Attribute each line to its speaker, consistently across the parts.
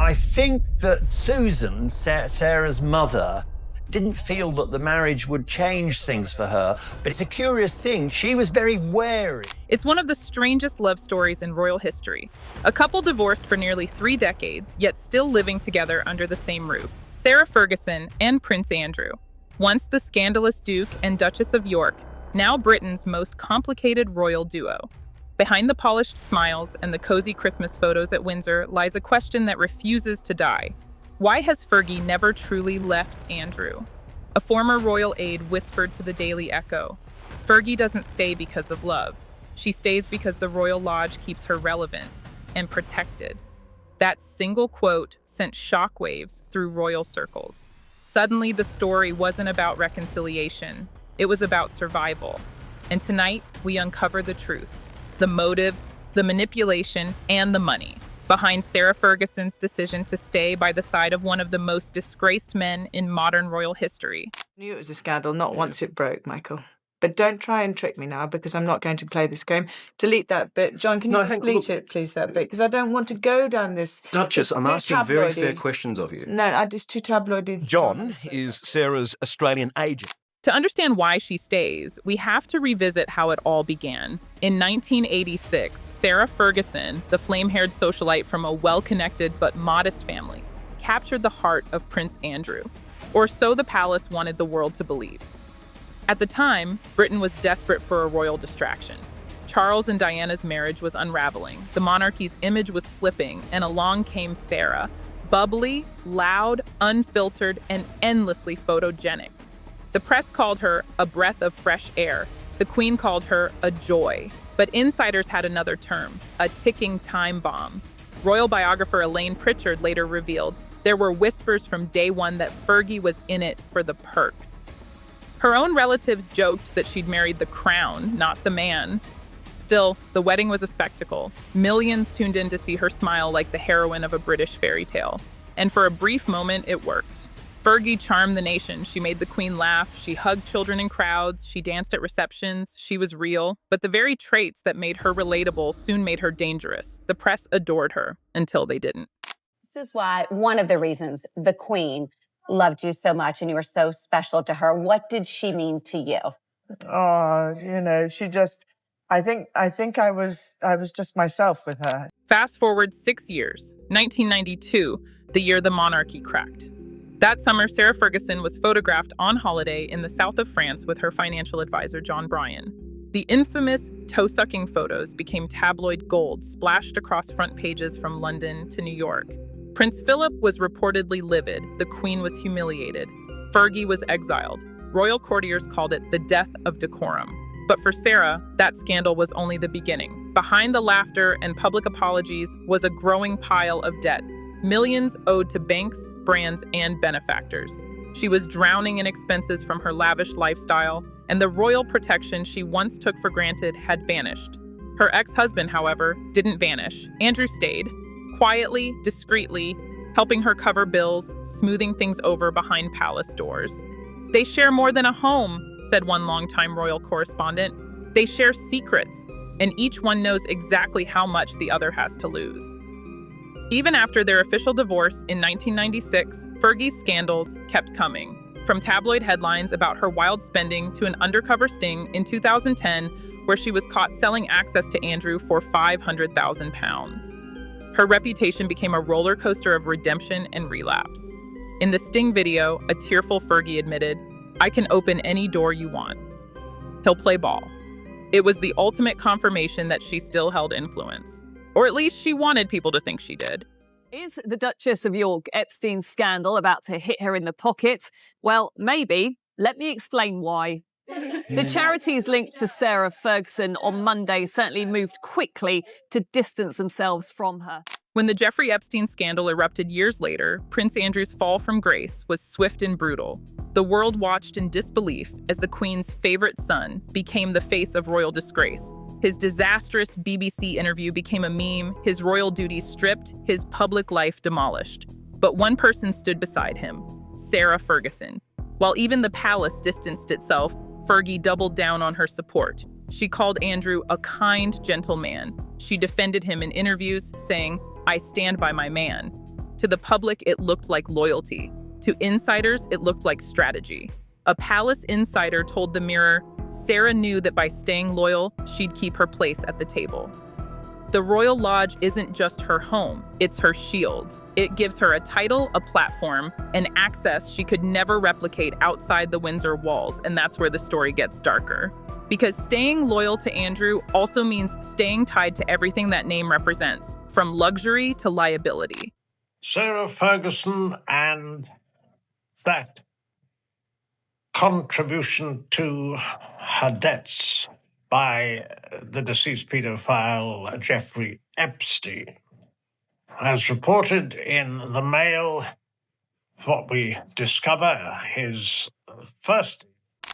Speaker 1: I think that Susan, Sarah's mother, didn't feel that the marriage would change things for her. But it's a curious thing. She was very wary.
Speaker 2: It's one of the strangest love stories in royal history. A couple divorced for nearly 3 decades, yet still living together under the same roof. Sarah Ferguson and Prince Andrew. Once the scandalous Duke and Duchess of York, now Britain's most complicated royal duo. Behind the polished smiles and the cozy Christmas photos at Windsor lies a question that refuses to die. Why has Fergie never truly left Andrew? A former royal aide whispered to the Daily Echo, "Fergie doesn't stay because of love. She stays because the Royal Lodge keeps her relevant and protected." That single quote sent shockwaves through royal circles. Suddenly, the story wasn't about reconciliation. It was about survival. And tonight, we uncover the truth. The motives, the manipulation, and the money behind Sarah Ferguson's decision to stay by the side of one of the most disgraced men in modern royal history.
Speaker 3: I knew it was a scandal, not once it broke, Michael. But don't try and trick me now, because I'm not going to play this game. Delete that bit. John, can you delete it, please, that bit? Because I don't want to go down this...
Speaker 4: Duchess, I'm asking very fair questions of you.
Speaker 3: No, I just too tabloidy.
Speaker 5: John is Sarah's Australian agent.
Speaker 2: To understand why she stays, we have to revisit how it all began. In 1986, Sarah Ferguson, the flame-haired socialite from a well-connected but modest family, captured the heart of Prince Andrew. Or so the palace wanted the world to believe. At the time, Britain was desperate for a royal distraction. Charles and Diana's marriage was unraveling, the monarchy's image was slipping, and along came Sarah, bubbly, loud, unfiltered, and endlessly photogenic. The press called her a breath of fresh air. The Queen called her a joy. But insiders had another term, a ticking time bomb. Royal biographer Elaine Pritchard later revealed there were whispers from day one that Fergie was in it for the perks. Her own relatives joked that she'd married the crown, not the man. Still, the wedding was a spectacle. Millions tuned in to see her smile like the heroine of a British fairy tale. And for a brief moment, it worked. Fergie charmed the nation. She made the Queen laugh. She hugged children in crowds. She danced at receptions. She was real. But the very traits that made her relatable soon made her dangerous. The press adored her until they didn't.
Speaker 6: This is why one of the reasons the Queen loved you so much and you were so special to her. What did she mean to you?
Speaker 3: Oh, you know, she just... I think I was just myself with her.
Speaker 2: Fast forward 6 years, 1992, the year the monarchy cracked. That summer, Sarah Ferguson was photographed on holiday in the south of France with her financial advisor, John Bryan. The infamous toe-sucking photos became tabloid gold, splashed across front pages from London to New York. Prince Philip was reportedly livid. The Queen was humiliated. Fergie was exiled. Royal courtiers called it the death of decorum. But for Sarah, that scandal was only the beginning. Behind the laughter and public apologies was a growing pile of debt. Millions owed to banks, brands, and benefactors. She was drowning in expenses from her lavish lifestyle, and the royal protection she once took for granted had vanished. Her ex-husband, however, didn't vanish. Andrew stayed, quietly, discreetly, helping her cover bills, smoothing things over behind palace doors. "They share more than a home," said one longtime royal correspondent. "They share secrets, and each one knows exactly how much the other has to lose." Even after their official divorce in 1996, Fergie's scandals kept coming. From tabloid headlines about her wild spending to an undercover sting in 2010, where she was caught selling access to Andrew for £500,000. Her reputation became a roller coaster of redemption and relapse. In the Sting video, a tearful Fergie admitted, "I can open any door you want. He'll play ball." It was the ultimate confirmation that she still held influence. Or at least she wanted people to think she did.
Speaker 7: Is the Duchess of York Epstein scandal about to hit her in the pocket? Well, maybe. Let me explain why. The charities linked to Sarah Ferguson on Monday certainly moved quickly to distance themselves from her.
Speaker 2: When the Jeffrey Epstein scandal erupted years later, Prince Andrew's fall from grace was swift and brutal. The world watched in disbelief as the Queen's favorite son became the face of royal disgrace. His disastrous BBC interview became a meme, his royal duties stripped, his public life demolished. But one person stood beside him, Sarah Ferguson. While even the palace distanced itself, Fergie doubled down on her support. She called Andrew a kind, gentle man. She defended him in interviews, saying, "I stand by my man." To the public, it looked like loyalty. To insiders, it looked like strategy. A palace insider told the Mirror, Sarah knew that by staying loyal, she'd keep her place at the table. The Royal Lodge isn't just her home, it's her shield. It gives her a title, a platform, and access she could never replicate outside the Windsor walls, and that's where the story gets darker. Because staying loyal to Andrew also means staying tied to everything that name represents, from luxury to liability.
Speaker 8: Sarah Ferguson and that contribution to her debts by the deceased paedophile Jeffrey Epstein. As reported in the Mail, what we discover is first.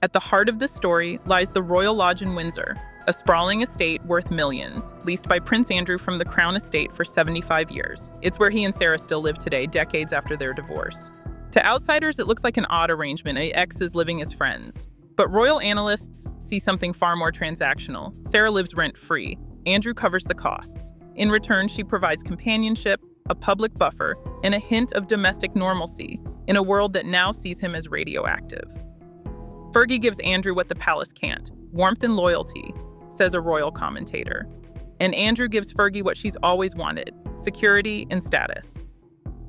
Speaker 2: At the heart of the story lies the Royal Lodge in Windsor, a sprawling estate worth millions, leased by Prince Andrew from the Crown Estate for 75 years. It's where he and Sarah still live today, decades after their divorce. To outsiders, it looks like an odd arrangement, exes living as friends. But royal analysts see something far more transactional. Sarah lives rent-free. Andrew covers the costs. In return, she provides companionship, a public buffer, and a hint of domestic normalcy in a world that now sees him as radioactive. Fergie gives Andrew what the palace can't, warmth and loyalty, says a royal commentator. And Andrew gives Fergie what she's always wanted, security and status.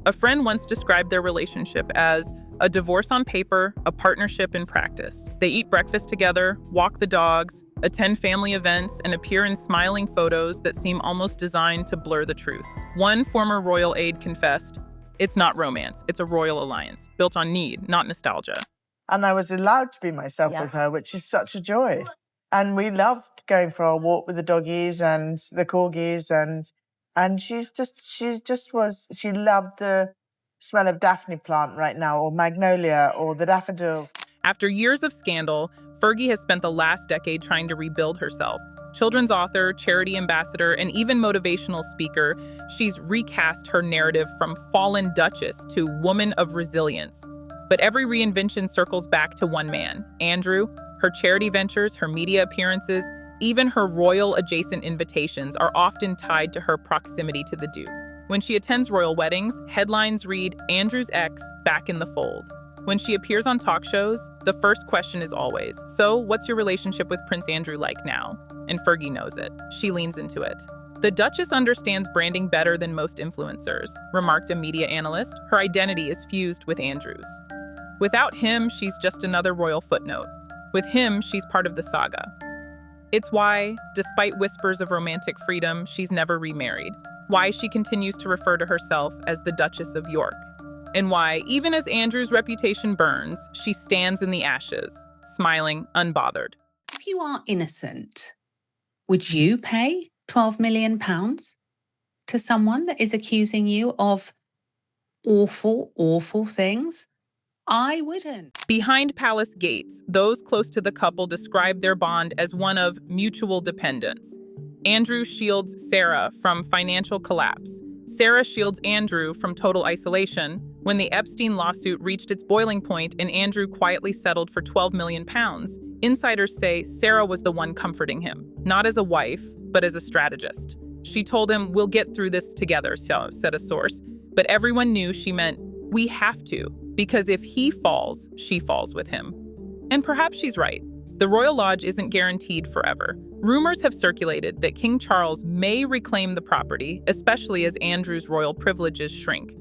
Speaker 2: A friend once described their relationship as a divorce on paper, a partnership in practice. They eat breakfast together, walk the dogs, attend family events, and appear in smiling photos that seem almost designed to blur the truth. One former royal aide confessed, "It's not romance, it's a royal alliance, built on need, not nostalgia."
Speaker 3: And I was allowed to be myself with her, which is such a joy. And we loved going for our walk with the doggies and the corgis, and she loved the smell of Daphne plant right now, or magnolia, or the daffodils.
Speaker 2: After years of scandal, Fergie has spent the last decade trying to rebuild herself. Children's author, charity ambassador, and even motivational speaker, she's recast her narrative from fallen duchess to woman of resilience. But every reinvention circles back to one man, Andrew. Her charity ventures, her media appearances, even her royal-adjacent invitations are often tied to her proximity to the Duke. When she attends royal weddings, headlines read, Andrew's ex back in the fold. When she appears on talk shows, the first question is always, so what's your relationship with Prince Andrew like now? And Fergie knows it. She leans into it. The Duchess understands branding better than most influencers, remarked a media analyst. Her identity is fused with Andrew's. Without him, she's just another royal footnote. With him, she's part of the saga. It's why, despite whispers of romantic freedom, she's never remarried. Why she continues to refer to herself as the Duchess of York. And why, even as Andrew's reputation burns, she stands in the ashes, smiling, unbothered.
Speaker 9: If you are innocent, would you pay £12 million to someone that is accusing you of awful, awful things? I wouldn't.
Speaker 2: Behind palace gates, those close to the couple describe their bond as one of mutual dependence. Andrew shields Sarah from financial collapse. Sarah shields Andrew from total isolation. When the Epstein lawsuit reached its boiling point and Andrew quietly settled for £12 million, insiders say Sarah was the one comforting him, not as a wife, but as a strategist. She told him, "We'll get through this together," said a source. But everyone knew she meant, "We have to," because if he falls, she falls with him. And perhaps she's right. The Royal Lodge isn't guaranteed forever. Rumors have circulated that King Charles may reclaim the property, especially as Andrew's royal privileges shrink.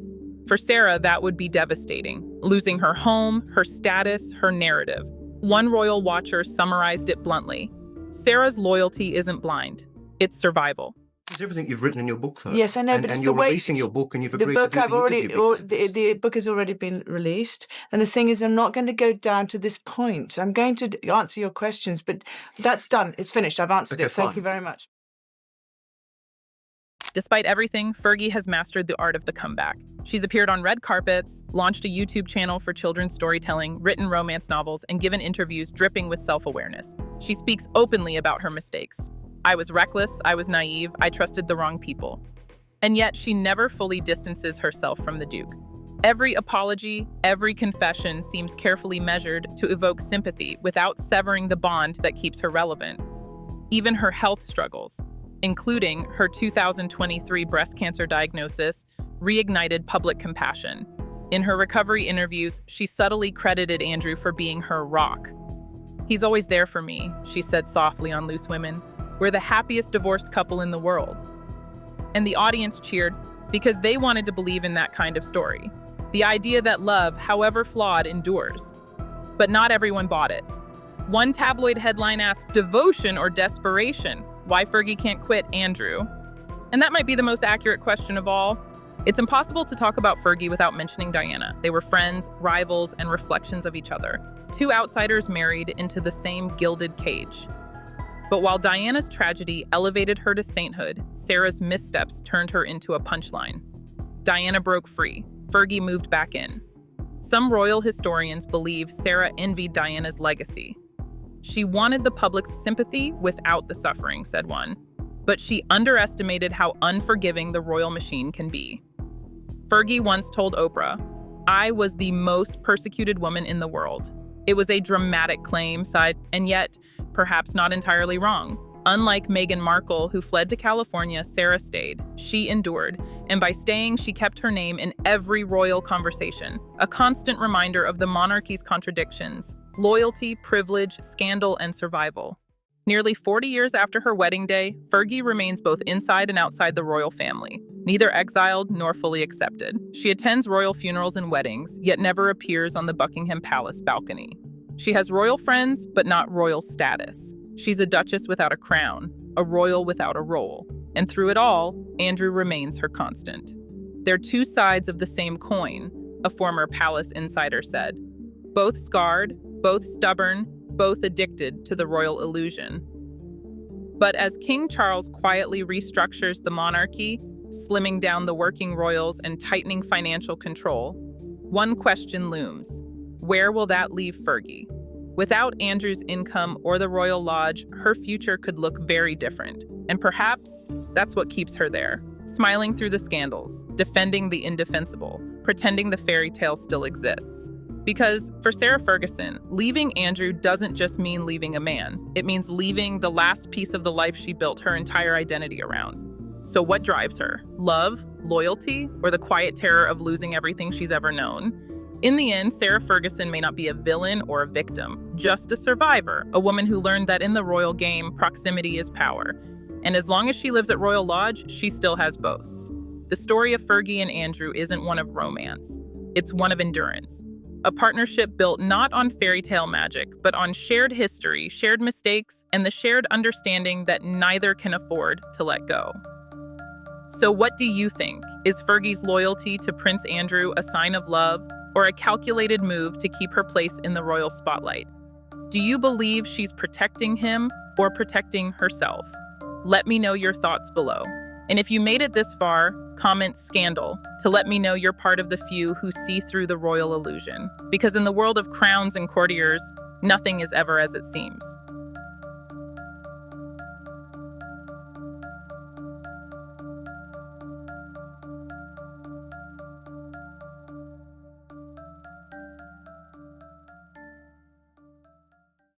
Speaker 2: For Sarah, that would be devastating, losing her home, her status, her narrative. One royal watcher summarized it bluntly. Sarah's loyalty isn't blind, it's survival.
Speaker 4: It's everything you've written in your book, though.
Speaker 3: Yes, I know, but
Speaker 4: and
Speaker 3: it's
Speaker 4: you're
Speaker 3: the way
Speaker 4: releasing your book, and you've agreed
Speaker 3: the book
Speaker 4: to do
Speaker 3: I've
Speaker 4: the
Speaker 3: already,
Speaker 4: interview bits.
Speaker 3: the book has already been released, and the thing is, I'm not going to go down to this point. I'm going to answer your questions, but that's done. It's finished. I've answered it. Thank you very much.
Speaker 2: Despite everything, Fergie has mastered the art of the comeback. She's appeared on red carpets, launched a YouTube channel for children's storytelling, written romance novels, and given interviews dripping with self-awareness. She speaks openly about her mistakes. I was reckless, I was naive, I trusted the wrong people. And yet she never fully distances herself from the Duke. Every apology, every confession seems carefully measured to evoke sympathy without severing the bond that keeps her relevant. Even her health struggles, including her 2023 breast cancer diagnosis, reignited public compassion. In her recovery interviews, she subtly credited Andrew for being her rock. "He's always there for me," she said softly on Loose Women. "We're the happiest divorced couple in the world." And the audience cheered because they wanted to believe in that kind of story. The idea that love, however flawed, endures. But not everyone bought it. One tabloid headline asked, "Devotion or desperation? Why Fergie can't quit Andrew?" And that might be the most accurate question of all. It's impossible to talk about Fergie without mentioning Diana. They were friends, rivals, and reflections of each other. Two outsiders married into the same gilded cage. But while Diana's tragedy elevated her to sainthood, Sarah's missteps turned her into a punchline. Diana broke free. Fergie moved back in. Some royal historians believe Sarah envied Diana's legacy. "She wanted the public's sympathy without the suffering," said one. But she underestimated how unforgiving the royal machine can be. Fergie once told Oprah, "I was the most persecuted woman in the world." It was a dramatic claim, and yet perhaps not entirely wrong. Unlike Meghan Markle, who fled to California, Sarah stayed. She endured, and by staying, she kept her name in every royal conversation, a constant reminder of the monarchy's contradictions: loyalty, privilege, scandal, and survival. Nearly 40 years after her wedding day, Fergie remains both inside and outside the royal family, neither exiled nor fully accepted. She attends royal funerals and weddings, yet never appears on the Buckingham Palace balcony. She has royal friends, but not royal status. She's a duchess without a crown, a royal without a role. And through it all, Andrew remains her constant. "They're two sides of the same coin," a former palace insider said. "Both scarred, both stubborn, both addicted to the royal illusion." But as King Charles quietly restructures the monarchy, slimming down the working royals and tightening financial control, one question looms: where will that leave Fergie? Without Andrew's income or the royal lodge, her future could look very different. And perhaps that's what keeps her there, smiling through the scandals, defending the indefensible, pretending the fairy tale still exists. Because for Sarah Ferguson, leaving Andrew doesn't just mean leaving a man. It means leaving the last piece of the life she built her entire identity around. So what drives her? Love, loyalty, or the quiet terror of losing everything she's ever known? In the end, Sarah Ferguson may not be a villain or a victim, just a survivor, a woman who learned that in the royal game, proximity is power. And as long as she lives at Royal Lodge, she still has both. The story of Fergie and Andrew isn't one of romance. It's one of endurance. A partnership built not on fairy tale magic, but on shared history, shared mistakes, and the shared understanding that neither can afford to let go. So what do you think? Is Fergie's loyalty to Prince Andrew a sign of love, or a calculated move to keep her place in the royal spotlight? Do you believe she's protecting him or protecting herself? Let me know your thoughts below. And if you made it this far, comment "scandal" to let me know you're part of the few who see through the royal illusion. Because in the world of crowns and courtiers, nothing is ever as it seems.